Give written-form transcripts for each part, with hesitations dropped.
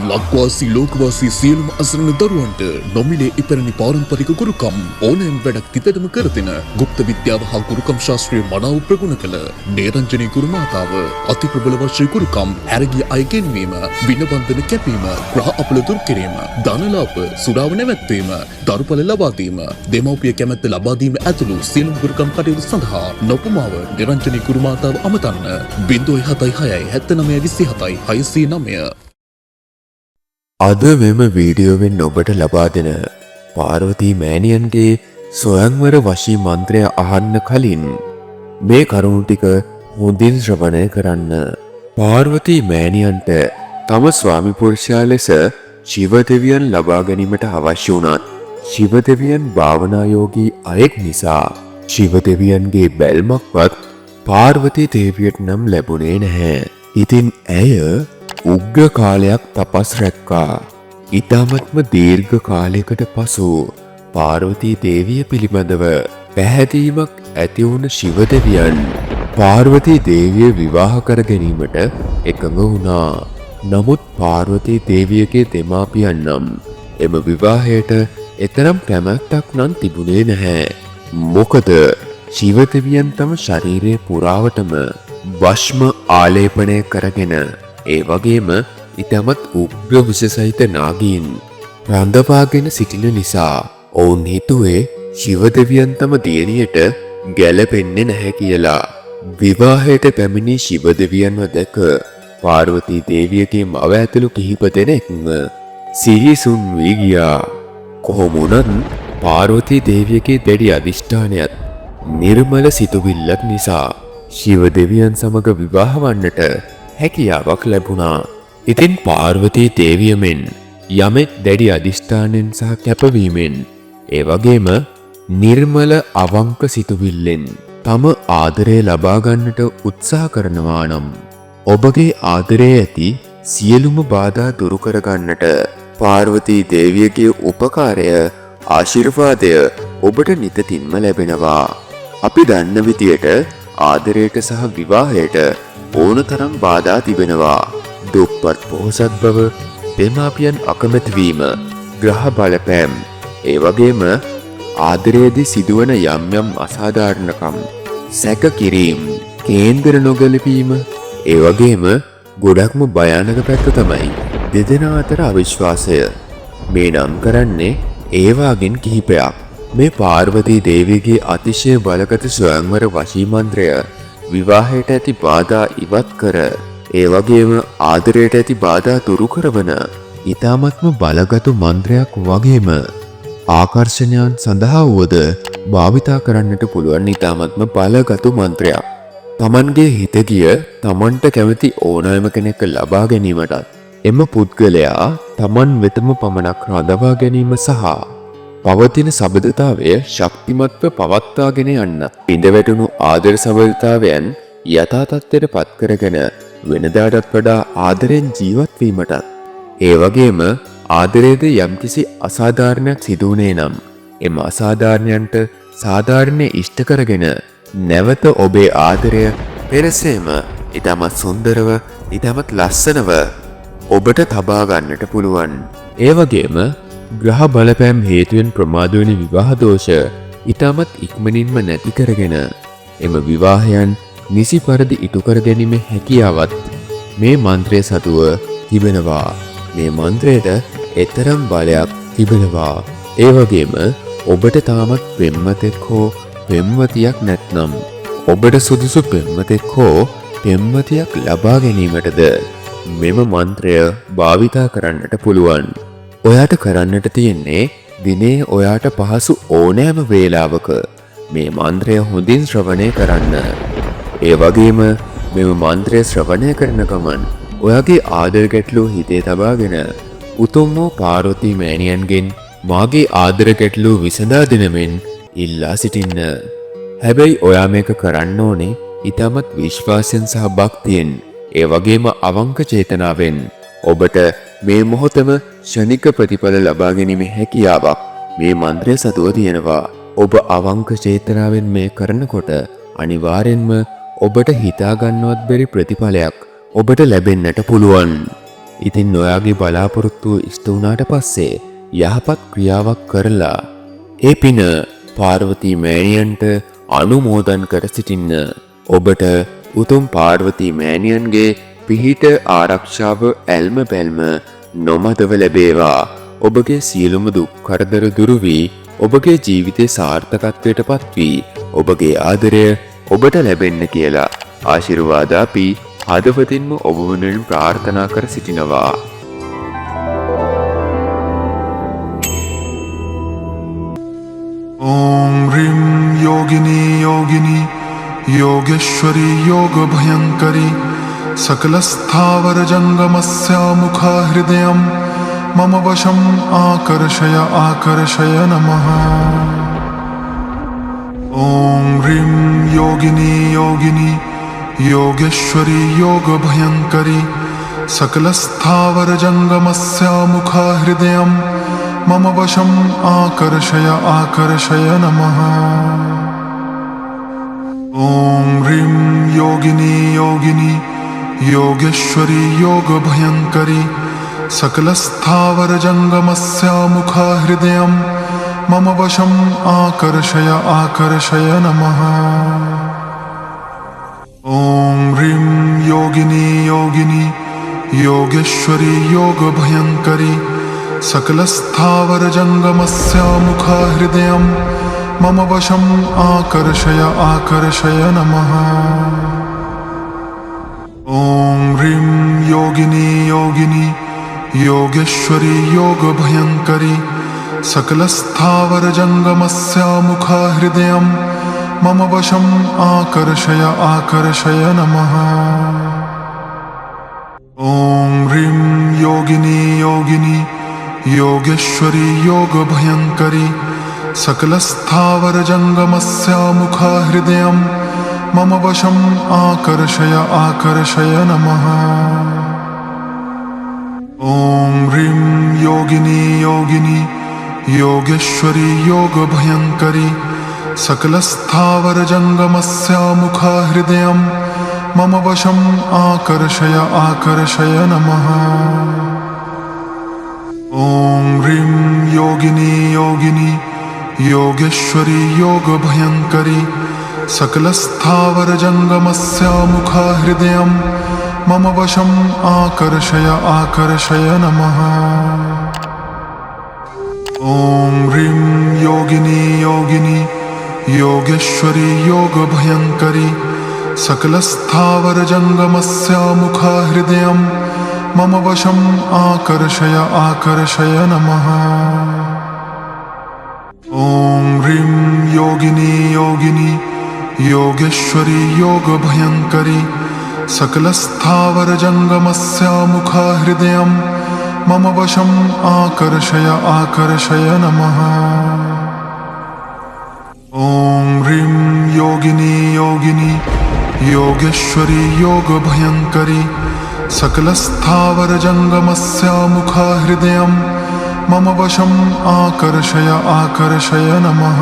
ලක්වාසී ලෝකවාසී සියලුම අසරණ දරුවන්ට නොමිලේ ඉපැරණි පාරම්පරික ගුරුකම් ඕනෑම වැඩක් තිතටම කර දෙන ගුප්ත විද්‍යාව හා ගුරුකම් ශාස්ත්‍රය මනාව ප්‍රගුණ කළ නේරංජනී ගුරු මාතාව අති ප්‍රබල වශයෙන් ගුරුකම් හැරගිය අය ගෙන්වීම විනබන්ධන කැපීම ග්‍රහ අපල දුරු කිරීම ධනලාභ සුරාව නැවැත්වීම දරුඵල ලබා දීම දෙමව්පිය කැමැත්ත ලබා දීම ඇතුළු සියලුම ගුරුකම් කටයුතු සඳහා නොපමාව නේරංජනී ගුරු මාතාව අමතන්න 076 79 27 609 අද මෙම වීඩියෝවෙන් ඔබට ලබා දෙන පාර්වතී මෑණියන්ගේ ස්වයංවර වශී මන්ත්‍රය අහන්න කලින් මේ කරුණු ටික හොඳින් ශ්‍රවණය කරන්න. පාර්වතී මෑණියන්ට තම ස්වාමි පුරුෂයා ලෙස ශිව දෙවියන් ලබා ගැනීමට අවශ්‍ය වුණත් ශිව දෙවියන් භාවනායෝගී අයෙක් නිසා ශිව දෙවියන්ගේ බැල්මක්වත් පාර්වතී දේවියට නම් ලැබුණේ නැහැ. ඉතින් ඇය උග්‍ර කාලයක් තපස් රැක්කා. ඊටමත්ම දීර්ඝ කාලයකට පසු පාර්වතී දේවිය පිළිබඳව පැහැදීමක් ඇති වුණ ශිව දෙවියන් පාර්වතී දේවිය විවාහ කර ගැනීමට එකඟ වුණා. නමුත් පාර්වතී දේවියගේ දෙමාපියන් නම් එම විවාහයට එතරම් කැමැත්තක් නම් තිබුණේ නැහැ. මොකද ශිව දෙවියන් තම ශරීරයේ පුරාවටම භස්ම ආලේපනය කරගෙන ඒ වගේම ඉතාමත් උග්‍ර විෂ සහිත නාගීන් රඳවාගෙන සිටින නිසා ඔවුන් හිතුවේ ශිව දෙවියන් තම දියණියට ගැලපෙන්නේ නැහැ කියලා. විවාහයට පැමිණි ශිව දෙවියන්ව දැක පාර්වතී දේවියගේ මව ඇතුළු කිහිප දෙනෙක්ම සිහිසුන් වී ගියා. කොහොම වුණත් පාර්වතී දේවියගේ දැඩි අධිෂ්ඨානයත් නිර්මල සිතුවිල්ලක් නිසා ශිව දෙවියන් සමග විවාහ වන්නට හැකියාවක් ලැබුණා. ඉතින් පාර්වතී දේවිය මෙන් යමෙක් දැඩි අධිෂ්ඨානෙන් සහ කැපවීමෙන් ඒ වගේම නිර්මල අවංක සිතුවිල්ලෙන් තම ආදරය ලබා ගන්නට උත්සාහ කරනවා නම් ඔබගේ ආදරයේ ඇති සියලුම බාධා දුරු කර ගන්නට පාර්වතී දේවියගේ උපකාරය ආශිර්වාදය ඔබට නිතින්ම ලැබෙනවා. අපි දන්න විදියට ආදරයට සහ විවාහයට ඕනතරම් බාධා තිබෙනවා. දුප්පත් පොහොසත් බව, දෙමාපියන් අකමැති වීම, ග්‍රහ බලපෑම්, ඒ වගේම ආදරයේදී සිදුවන යම් යම් අසාධාරණකම්, සැක කිරීම, කේන්දර නොගැලපීම, ඒ වගේම ගොඩක්ම භයානක පැත්ත තමයි දෙදෙනා අතර අවිශ්වාසය. මේ නම් කරන්නේ ඒවාගෙන් කිහිපයක්. මේ පාර්වතී දේවියගේ අතිශය බලගත ස්වයංවර වශී මන්ත්‍රය විවාහයට ඇති බාධා ඉවත් කර ඒ වගේම ආදරයට ඇති බාධා දුරු කරවන ඊ타මත්ම බලගතු මන්ත්‍රයක් වගේම ආකර්ෂණයන් සඳහා වුවද භාවිතා කරන්නට පුළුවන් ඊ타මත්ම බලගතු මන්ත්‍රයක්. Tamanගේ හිත ගිය Tamanට කැමති ඕනෑම කෙනෙක් ලබා ගැනීමටත් එම පුද්ගලයා Taman වෙතම පමණක් රඳවා ගැනීම සහ පවතින සබඳතාවය ශක්තිමත්ව පවත්වාගෙන යන්න ඉඳවැටුණු ආදර සබඳතාවයන් යථා තත්ත්වයට පත් කරගෙන වෙනදාටත් වඩා ආදරෙන් ජීවත් වීමටත් ඒ වගේම ආදරයේද යම්කිසි අසාධාරණයක් සිදු වුණේ නම් එම අසාධාරණයන්ට සාධාරණය ඉෂ්ට කරගෙන නැවත ඔබේ ආදරය පෙරසේම ඊටමත් සුන්දරව ඊටමත් ලස්සනව ඔබට තබා ගන්නට පුළුවන්. ඒ වගේම ග්‍රහ බලපෑම් හේතුවෙන් ප්‍රමාද වෙන විවාහ දෝෂ ඊටමත් ඉක්මනින්ම නැති කරගෙන එම විවාහයන් නිසි පරිදි ඉටු කර ගැනීමේ හැකියාවත් මේ මන්ත්‍රය සතුව තිබෙනවා. මේ මන්ත්‍රයට එතරම් බලයක් තිබෙනවා. ඒ වගේම ඔබට තාමත් පෙම්වතෙක් හෝ පෙම්වතියක් නැත්නම් ඔබට සුදුසු පෙම්වතෙක් හෝ පෙම්වතියක් ලබා ගැනීමටද මෙම මන්ත්‍රය භාවිතා කරන්නට පුළුවන්. ඔයාට කරන්නට තියෙන්නේ දිනේ ඔයාට පහසු ඕනෑම වේලාවක මේ මන්ත්‍රය හොඳින් ශ්‍රවණය කරන්න. ඒ වගේම මෙම මන්ත්‍රය ශ්‍රවණය කරන ගමන් ඔයාගේ ආදර ගැටලු හිතේ තබාගෙන උතුම් වූ පාර්වතී මෑණියන්ගෙන් මාගේ ආදර ගැටලු විසඳා දෙනමෙන් ඉල්ලා සිටින්න. හැබැයි ඔයා මේක කරන්න ඕනේ ඊටමත් විශ්වාසයෙන් සහ භක්තියෙන් ඒ වගේම අවංක චේතනාවෙන්. ඔබට මේ මොහොතම ෂණික ප්‍රතිඵල ලබා ගැනීමේ හැකියාවක් මේ මන්ත්‍රය සතුව තියෙනවා. ඔබ අවංක චේතනාවෙන් මේ කරනකොට අනිවාර්යෙන්ම ඔබට හිතා ගන්නවත් බැරි ප්‍රතිඵලයක් ඔබට ලැබෙන්නට පුළුවන්. ඉතින් ඔයාගේ බලාපොරොත්තුව ඉෂ්ට වුණාට පස්සේ යහපත් ක්‍රියාවක් කරලා ඒ පින පාර්වතී මෑණියන්ට අනුමෝදන් කර සිටින්න. ඔබට උතුම් පාර්වතී මෑණියන්ගේ පිහිට ආරක්ෂාව ඇල්ම බැල්ම නොමදව ලැබේවා. ඔබගේ සියලුම දුක් කරදර දුරු වී ඔබගේ ජීවිතේ සාර්ථකත්වයට පත්වී ඔබගේ ආදරය ඔබට ලැබෙන්න කියලා ආශිර්වාද අපි හදවතින්ම ඔබ වෙනුවෙන් ප්‍රාර්ථනා කර සිටිනවා. ॐ ह्रीं योगिनी योगिनी योगेश्वरी योगभयङ्करी सकलस्थावरजङ्गमस्यामुखा हृदयं मम वशम् आकर्षय आकर्षय नमः। ॐ ह्रीं योगिनी योगिनी योगेश्वरी योगभयङ्करी सकलस्थावरजङ्गमस्यामुखा हृदयं मम वशम् आकर्षय आकर्षय नमः। ॐ ह्रीं योगिनी योगिनी योगेश्वरी योगभयङ्करी सकलस्थावरजङ्गमस्यामुखा हृदयं मम वशम् आकर्षय आकर्षय नमः। ॐ ह्रीं योगिनी योगिनी योगेश्वरी योगभयङ्करी सकलस्थावरजङ्गमस्यामुखा हृदयं मम वशम् आकर्षय आकर्षय नमः। ॐ ह्रीं योगिनी योगिनी योगेश्वरी योगभयङ्करी सकलस्थावरजङ्गमस्यामुखा हृदयं मम वशम् आकर्षय आकर्षय नमः। ॐ ह्रीं योगिनी योगिनी योगेश्वरी योगभयङ्करी सकलस्थावरजङ्गमस्यामुखा हृदयं मम वशम् आकर्षय आकर्षय नमः। ॐ ह्रीं योगिनी योगिनी योगेश्वरी योगभयङ्करी सकलस्थावरजङ्गमस्यामुखा हृदयं मम वशम् आकर्षय आकर्षय नमः। ॐ ह्रीं योगिनी योगिनी योगेश्वरी योगभयङ्करी सकलस्थावरजङ्गमस्यामुखा हृदयं मम वशम् आकर्षय आकर्षय नमः। ॐ ह्रीं योगिनी योगिनी योगेश्वरी योगभयङ्करी सकलस्थावरजङ्गमस्यामुखा हृदयं मम वशम् आकर्षय आकर्षय नमः। ॐ ह्रीं योगिनी योगिनी योगेश्वरी योगभयङ्करी सकलस्थावरजङ्गमस्यामुखा हृदयं मम वशम् आकर्षय आकर्षय नमः। ॐ ह्रीं योगिनी योगिनी योगेश्वरी योगभयङ्करी सकलस्थावरजङ्गमस्यामुखा हृदयं मम वशम् आकर्षय आकर्षय नमः।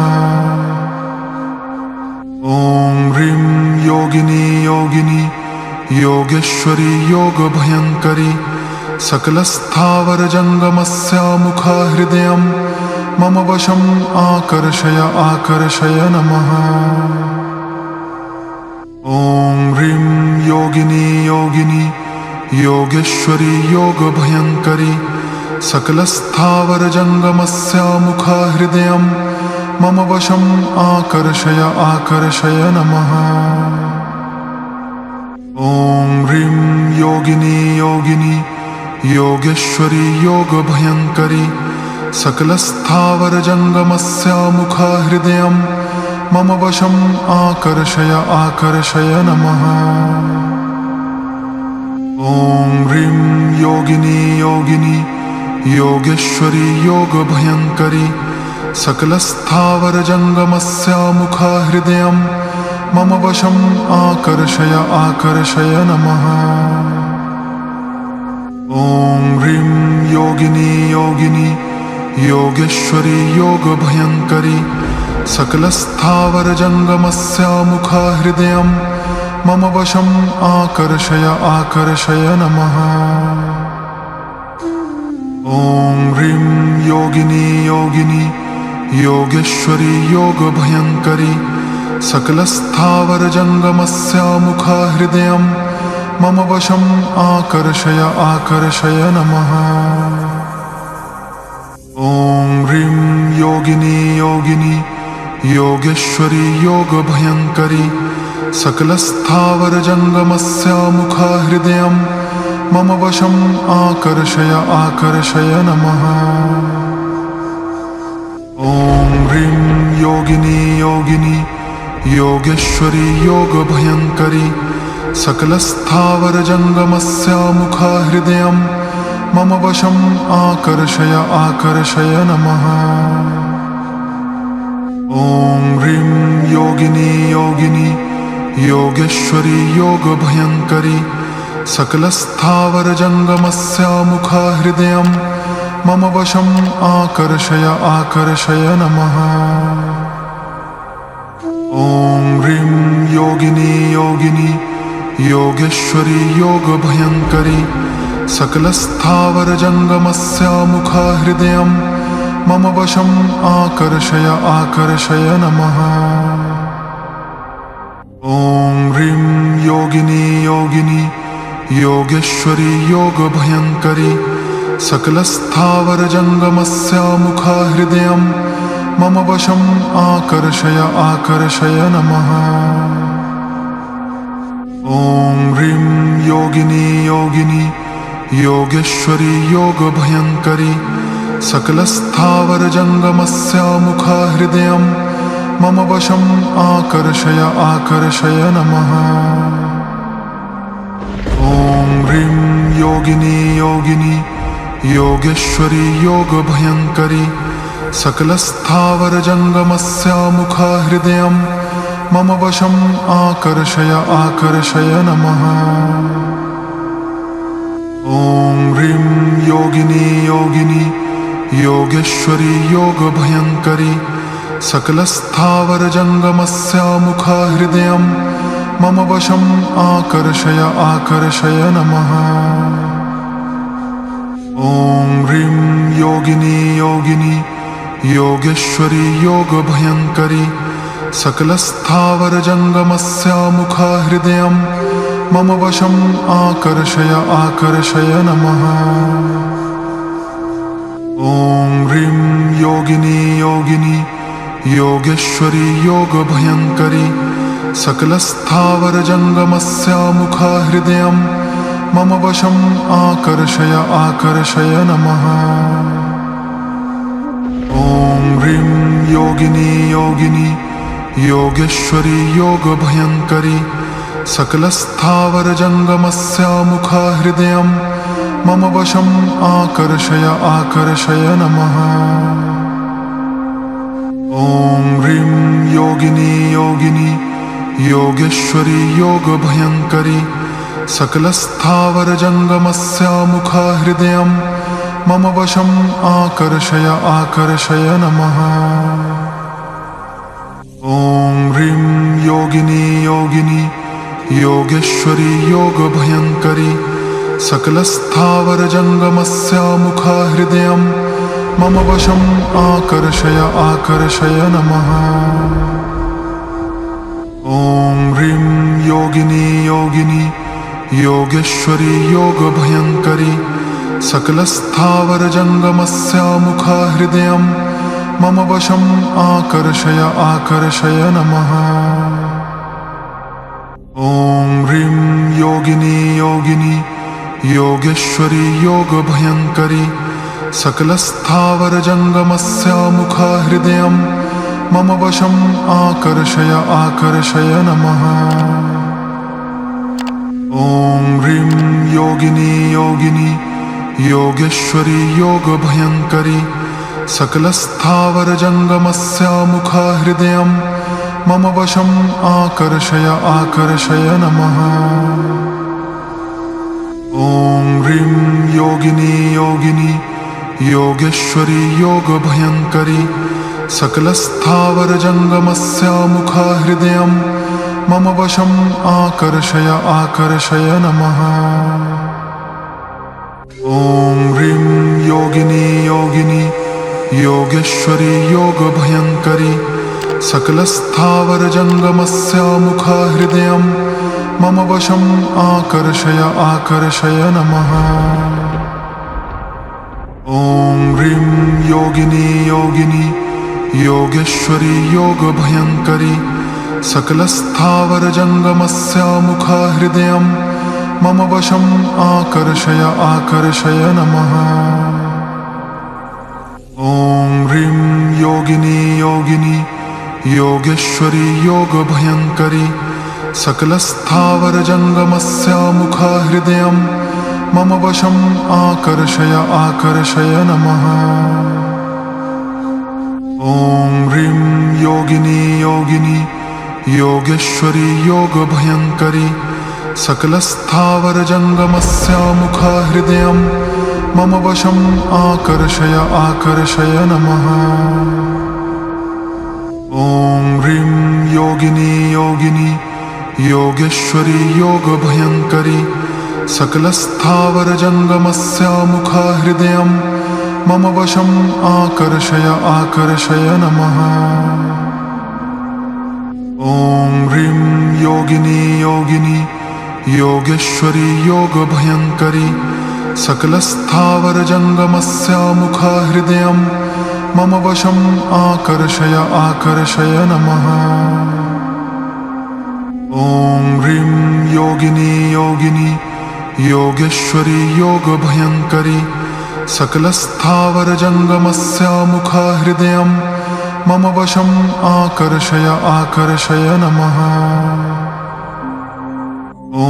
ॐ ह्रीं योगिनी योगिनी योगेश्वरी योगभयङ्करी सकलस्थावरजङ्गमस्यामुखा हृदयं मम वशम् आकर्षय आकर्षय नमः। ॐ ह्रीं योगिनी योगिनी योगेश्वरी योगभयङ्करी सकलस्थावरजङ्गमस्यामुखा हृदयं मम वशम् आकर्षय आकर्षय नमः। ॐ ह्रीं योगिनी योगिनी योगेश्वरी योगभयङ्करी सकलस्थावरजङ्गमस्यामुखा हृदयं मम वशम् आकर्षय आकर्षय नमः। ॐ ह्रीं योगिनी योगिनी योगेश्वरी योगभयङ्करी सकलस्थावरजङ्गमस्यामुखा हृदयं मम वशम् आकर्षय आकर्षय नमः। ॐ ह्रीं योगिनी योगिनी योगेश्वरी योगभयङ्करी सकलस्थावरजङ्गमस्यामुखा हृदयं मम वशम् आकर्षय आकर्षय नमः। ॐ ह्रीं योगिनी योगिनी योगेश्वरी योगभयङ्करी सकलस्थावरजङ्गमस्यामुखा हृदयं मम वशम् आकर्षय आकर्षय नमः। ॐ ह्रीं योगिनी योगिनी योगेश्वरी योगभयङ्करी सकलस्थावरजङ्गमस्यामुखा हृदयं मम वशम् आकर्षय आकर्षय नमः। ॐ ह्रीं योगिनी योगिनी योगेश्वरी योगभयङ्करी सकलस्थावरजङ्गमस्यामुखा हृदयं मम वशम् आकर्षय आकर्षय नमः। ॐ ह्रीं योगिनी योगिनी योगेश्वरी योगभयङ्करी सकलस्थावरजङ्गमस्यामुखा हृदयं मम वशम् आकर्षय आकर्षय नमः। ॐ ह्रीं योगिनी योगिनी योगेश्वरी योगभयङ्करी सकलस्थावरजङ्गमस्यामुखा हृदयं मम वशम् आकर्षय आकर्षय नमः। ॐ ह्रीं योगिनी योगिनी योगेश्वरी योगभयङ्करी सकलस्थावरजङ्गमस्यामुखा हृदयं मम वशम् आकर्षय आकर्षय नमः। ॐ ह्रीं योगिनी योगिनी योगेश्वरी योगभयङ्करी सकलस्थावरजङ्गमस्यामुखा हृदयं मम वशम् आकर्षय आकर्षय नमः। ॐ ह्रीं योगिनी योगिनी योगेश्वरी योगभयङ्करी सकलस्थावरजङ्गमस्यामुखा हृदयं मम वशम् आकर्षय आकर्षय नमः। ॐ ह्रीं योगिनी योगिनी योगेश्वरी योगभयङ्करी सकलस्थावरजङ्गमस्यामुखा हृदयं मम वशम् आकर्षय आकर्षय नमः। ॐ ह्रीं योगिनी योगिनी योगेश्वरी योगभयङ्करी सकलस्थावरजङ्गमस्यामुखा हृदयं मम वशम् आकर्षय आकर्षय नमः। ॐ ह्रीं योगिनी योगिनी योगेश्वरी योगभयङ्करी सकलस्थावरजङ्गमस्यामुखा हृदयं मम वशम् आकर्षय आकर्षय नमः। ॐ ह्रीं योगिनी योगिनी योगेश्वरी योगभयङ्करी सकलस्थावरजङ्गमस्यामुखा हृदयं मम वशम् आकर्षय आकर्षय नमः। ॐ ह्रीं योगिनी योगिनी योगेश्वरी योगभयङ्करी सकलस्थावरजङ्गमस्यामुखा हृदयं मम वशम् आकर्षय आकर्षय नमः। ॐ ह्रीं योगिनी योगिनी योगेश्वरी योगभयङ्करी सकलस्थावरजङ्गमस्यामुखा हृदयं मम वशम् आकर्षय आकर्षय नमः। ॐ ह्रीं योगिनी योगिनी योगेश्वरी योगभयङ्करी सकलस्थावरजङ्गमस्यामुखा हृदयं मम वशम् आकर्षय आकर्षय नमः। ॐ ह्रीं योगिनी योगिनी योगेश्वरी योगभयङ्करी सकलस्थावरजङ्गमस्यामुखा हृदयं मम वशम् आकर्षय आकर्षय नमः। ॐ ह्रीं योगिनी योगिनी योगेश्वरी योगभयङ्करी सकलस्थावरजङ्गमस्यामुखा हृदयं मम वशम् आकर्षय आकर्षय नमः। ॐ ह्रीं योगिनी योगिनी योगेश्वरी योगभयङ्करी सकलस्थावरजङ्गमस्यामुखा हृदयं मम वशम् आकर्षय आकर्षय नमः। ॐ ह्रीं योगिनी योगिनी योगेश्वरी योगभयङ्करी सकलस्थावरजङ्गमस्यामुखा हृदयं मम वशम् आकर्षय आकर्षय नमः। ॐ ह्रीं योगिनी योगिनी योगेश्वरी योगभयङ्करी सकलस्थावरजङ्गमस्यामुखा हृदयं मम वशम् आकर्षय आकर्षय नमः। ॐ ह्रीं योगिनी योगिनी योगेश्वरी योगभयङ्करी सकलस्थावरजङ्गमस्यामुखा हृदयं मम वशम् आकर्षय आकर्षय नमः। ॐ ह्रीं योगिनी योगिनी योगेश्वरी योगभयङ्करी सकलस्थावरजङ्गमस्यामुखा हृदयं मम वशम् आकर्षय आकर्षय नमः। ॐ ह्रीं योगिनी योगिनी योगेश्वरी योगभयङ्करी सकलस्थावरजङ्गमस्यामुखा हृदयं मम वशम् आकर्षय आकर्षय नमः। ॐ ह्रीं योगिनी योगिनी योगेश्वरी योगभयङ्करी सकलस्थावरजङ्गमस्यामुखा हृदयं मम वशम् आकर्षय आकर्षय नमः। ॐ ह्रीं योगिनी योगिनी योगेश्वरी योगभयङ्करी सकलस्थावरजङ्गमस्यामुखा हृदयं मम वशम् आकर्षय आकर्षय नमः। ॐ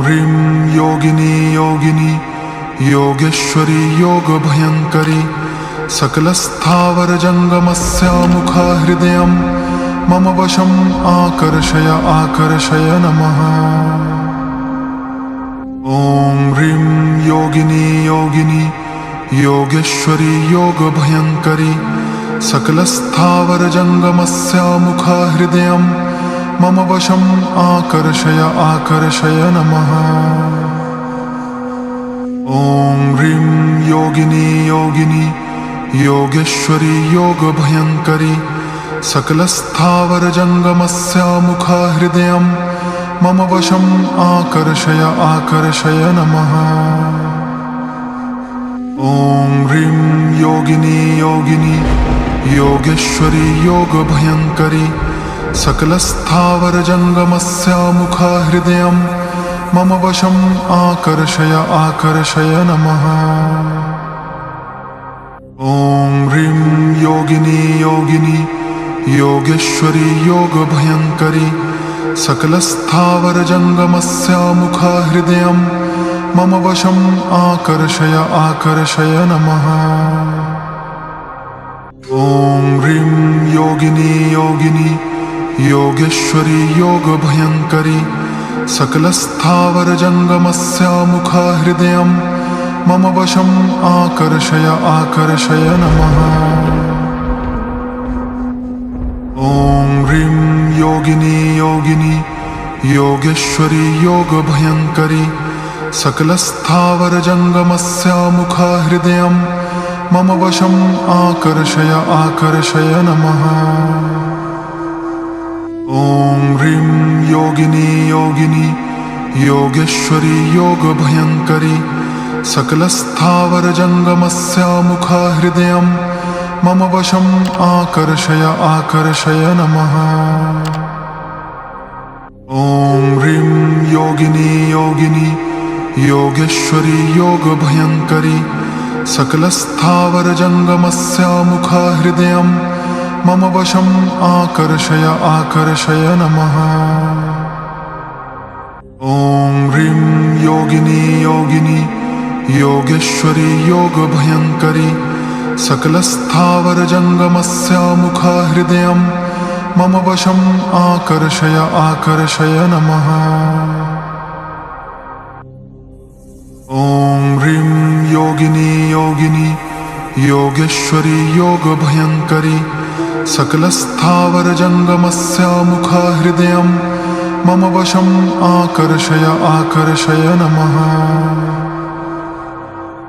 ह्रीं योगिनी योगिनी योगेश्वरी योगभयङ्करी सकलस्थावरजङ्गमस्यामुखा हृदयं मम वशम् आकर्षय आकर्षय नमः। ॐ ह्रीं योगिनी योगिनी योगेश्वरी योगभयङ्करी सकलस्थावरजङ्गमस्यामुखा हृदयं मम वशम् आकर्षय आकर्षय नमः। ॐ ह्रीं योगिनी योगिनी योगेश्वरी योगभयङ्करी सकलस्थावरजङ्गमस्यामुखा हृदयं मम वशम् आकर्षय आकर्षय नमः। ॐ ह्रीं योगिनी योगिनी योगेश्वरी योगभयङ्करी सकलस्थावरजङ्गमस्यामुखा हृदयं मम वशम् आकर्षय आकर्षय नमः। ॐ ह्रीं योगिनी योगिनी योगेश्वरी योगभयङ्करी सकलस्थावरजङ्गमस्यामुखा हृदयं मम वशम् आकर्षय आकर्षय नमः। ॐ ह्रीं योगिनी योगिनी योगेश्वरी योगभयङ्करी सकलस्थावरजङ्गमस्यामुखा हृदयं मम वशम् आकर्षय आकर्षय नमः। ॐ ह्रीं योगिनी योगिनी योगेश्वरी योगभयङ्करी सकलस्थावरजङ्गमस्यामुखा हृदयं मम वशम् आकर्षय आकर्षय नमः। ॐ ह्रीं योगिनी योगिनी योगेश्वरी योगभयङ्करी सकलस्थावरजङ्गमस्यामुखा हृदयं मम वशम् आकर्षय आकर्षय नमः। ॐ ह्रीं योगिनी योगिनी योगेश्वरी योगभयङ्करी सकलस्थावरजङ्गमस्यामुखा हृदयं मम वशम् आकर्षय आकर्षय नमः। ॐ ह्रीं योगिनी योगिनी योगेश्वरी योगभयङ्करी सकलस्थावरजङ्गमस्यामुखा हृदयं मम वशम् आकर्षय आकर्षय नमः। ॐ ह्रीं योगिनी योगिनी योगेश्वरी योगभयङ्करी सकलस्थावरजङ्गमस्यामुखा हृदयं मम वशम् आकर्षय आकर्षय नमः।